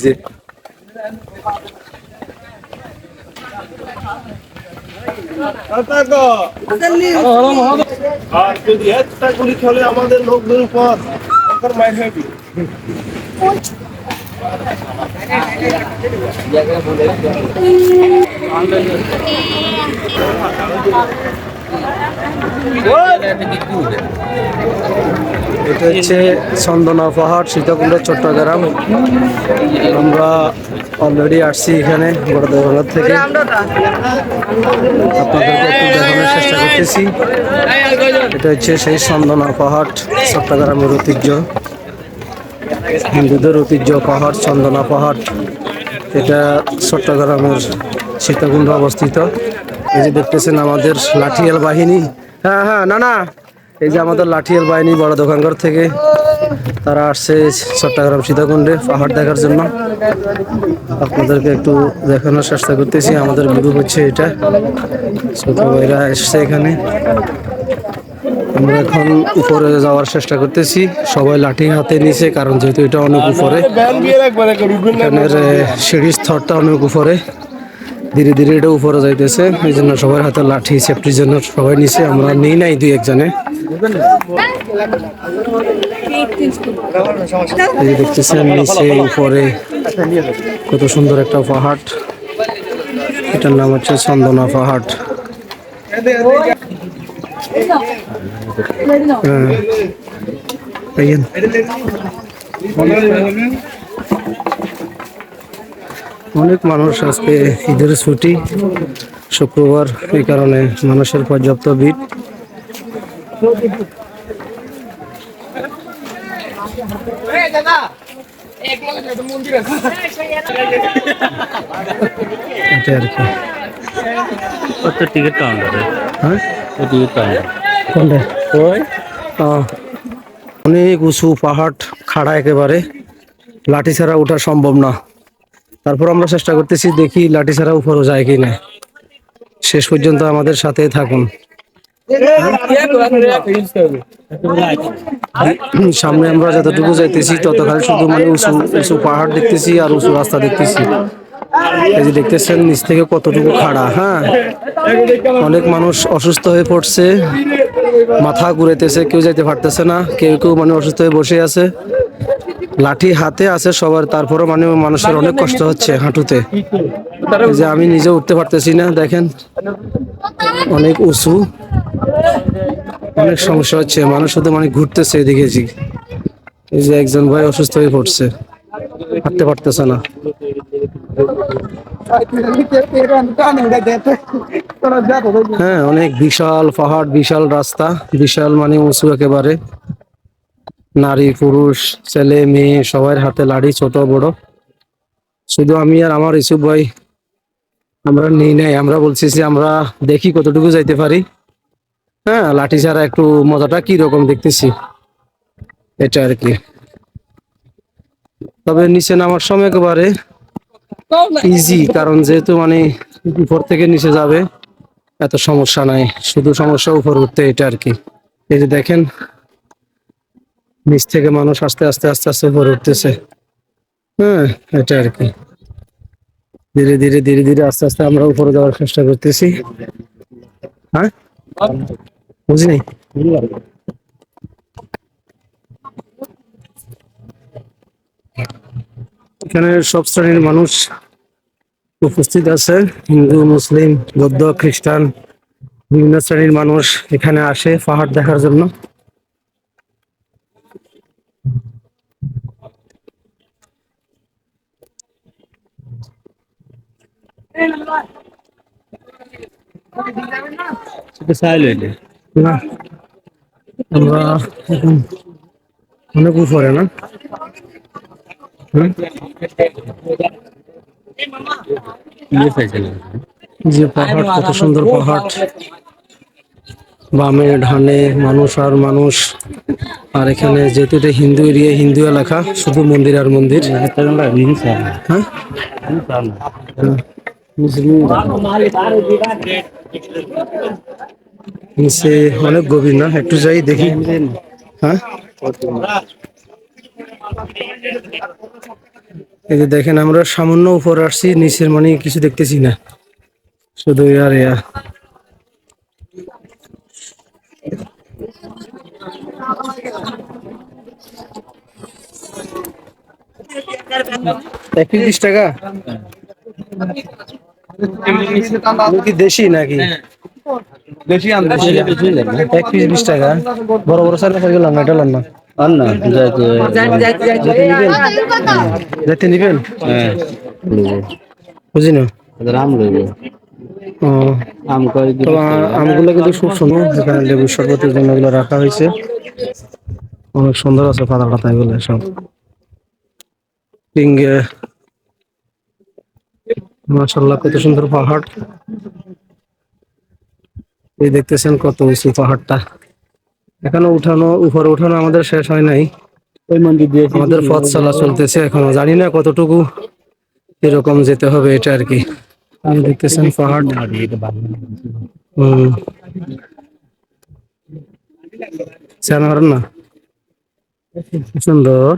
জি। আর যদি একটা গুলি চলে আমাদের লোকদের উপর মাইর হবি। এটা হচ্ছে চন্দনা পাহাড়, সীতাকুণ্ড, চট্টগ্রাম। আমরা অলরেডি আসছি এখানে বড়দোয়ার থেকে। আপনাদেরকে একটু দেখানোর চেষ্টা করতেছি। এটা হচ্ছে সেই চন্দনা পাহাড়, চট্টগ্রামের ঐতিহ্য, হিন্দুদের ঐতিহ্য পাহাড় চন্দনা পাহাড়। এটা চট্টগ্রামের সীতাকুণ্ড অবস্থিত। এই যে দেখতেছেন আমাদের লাঠিয়াল বাহিনী। হ্যাঁ হ্যাঁ, না না, এই যে আমাদের লাঠিয়াল বাহিনী বড় দোকানঘর থেকে তারা আসছে চট্টগ্রাম সীতাকুণ্ডে পাহাড় দেখার জন্য। আপনাদেরকে একটু দেখানোর চেষ্টা করতেছি। আমাদের গ্রুপ হচ্ছে এটা, ছোট ভাইরা এসছে এখানে। আমরা এখন উপরে যাওয়ার চেষ্টা করতেছি, সবাই লাঠি হাতে নিছে, কারণ যেহেতু এটা অনেক উপরে, এখানের সিঁড়ির স্তরটা অনেক উপরে, ধীরে ধীরে এটা উপরে যাইতেছে, এই জন্য সবার হাতে লাঠি সেফটির জন্য সবাই নিছে। আমরা নেই নাই দুই একজনে। এই যে দেখতেছেন নিচে উপরে কত সুন্দর একটা পাহাড়, এটার নাম হচ্ছে চন্দনা পাহাড়। অনেক মানুষ আজকে ঈদের ছুটি, শুক্রবার, এই কারণে মানুষের পর্যাপ্ত ভিড়। এটা আর কি। কত টিকিট কাউন্টার? হ্যাঁ, টিকিট কাউন্টার কোনটা? ওই অনেক উঁচু পাহাড়, খাড়া একেবারে, লাঠি ছাড়া ওঠা সম্ভব না। তারপর আমরা চেষ্টা করতেছি, দেখি লাঠি ছাড়া উপরে যায় কি না। শেষ পর্যন্ত আমাদের সাথে থাকুন। সামনে আমরা যতটুকু যাইতেছি ততখানি শুধু মানে উঁচু উঁচু পাহাড় দেখতেছি আর উঁচু রাস্তা দেখতেছি। এই যে দেখতেছেন নিচ থেকে কতটুকু খাড়া। হ্যাঁ, অনেক মানুষ অসুস্থ হয়ে পড়ছে, মাথা ঘুরাইতেছে, কেউ যাইতে পারতেছে না, কেউ কেউ মানে অসুস্থ হয়ে বসে আছে, লাঠি হাতে আছে সবার, তারপরে মানে মানুষের অনেক কষ্ট হচ্ছে হাঁটুতে। এই যে আমি নিজে উঠতে পারতেছি না, দেখেন অনেক উঁচু, অনেক সমস্যা হচ্ছে, মানুষ শুধু মানে ঘুরতেছে এদিকে। এই যে একজন ভাই অসুস্থ হয়ে পড়ছে, হাঁটতে পারতেছে না। হ্যাঁ, অনেক বিশাল পাহাড়, বিশাল রাস্তা, বিশাল মানে উঁচু একেবারে। নারী পুরুষ ছেলে মেয়ে সবার হাতে লাঠি, ছোট বড়। শুধু আমি আর আমার ইসুফ ভাই আমরা নেই নাই। আমরা বলছি যে আমরা দেখি কতটুকু যাইতে পারি। হ্যাঁ, লাঠি ছাড়া একটু মজাটা কি রকম দেখতেছি, এটা আর কি। তবে নিচে নামার সময় একেবারে ইজি, কারণ যেহেতু মানে উপর থেকে নিচে যাবে, এত সমস্যা নাই, শুধু সমস্যা উপর উঠতে, এটা আর কি। এই যে দেখেন নিচ থেকে মানুষ আস্তে আস্তে আস্তে আস্তে উপরে উঠতেছে। হ্যাঁ, এটা আর কি। ধীরে ধীরে ধীরে ধীরে আস্তে আস্তে আমরা উপরে যাওয়ার চেষ্টা করতেছি। হ্যাঁ, বুঝিনি। এখানে সব শ্রেণীর মানুষ উপস্থিত আছে, হিন্দু মুসলিম বৌদ্ধ খ্রিস্টান, বিভিন্ন শ্রেণীর মানুষ এখানে আসে পাহাড় দেখার জন্য। না, আমরা এখন অনেক উপরে না। যে পাহাড়, কত সুন্দর পাহাড়, বামে ডানে মানুষ আর মানুষ। আর এখানে যেহেতু এটা হিন্দু এরিয়া, হিন্দু এলাকা, শুধু মন্দির আর মন্দির। হ্যাঁ, নিচে অনেক গভীর না, একটু যাই দেখি। হ্যাঁ, এই যে দেখেন আমরা সামান্য উপরে আসছি, নিচের মানে কিছু দেখতেছি না, শুধু আর ইয়া। এক পিস 20 টাকা? এগুলো কি দেশি নাকি? বেশি আনতে এক পিস 20 টাকা। বড় বড় সাইজ হয়ে গেল না, এটা লন না। আর না যেতে নিবেন? যেতে নিবেন? হ্যাঁ বুঝি না। আম লইব ও, আম কয় তো আমগুলো কিন্তু খুব সুন্দর, এখানে লেবুর শরবতের জন্য এগুলো রাখা হয়েছে। অনেক সুন্দর আছে পাতা টাতা এগুলো সব। পিঙ্গে মাশাআল্লাহ, কত সুন্দর পাহাড়। এই দেখতেছেন কত উঁচু পাহাড়টা। এখনো উপরে উঠানো আমাদের শেষ হয় নাই। ওই মন্দির দিয়ে আমাদের পথ চলা চলতেছে এখনো, জানি না কতটুকু এরকম যেতে হবে, এটা আর কি। এই দেখতেছেন পাহাড়। হম, না সুন্দর।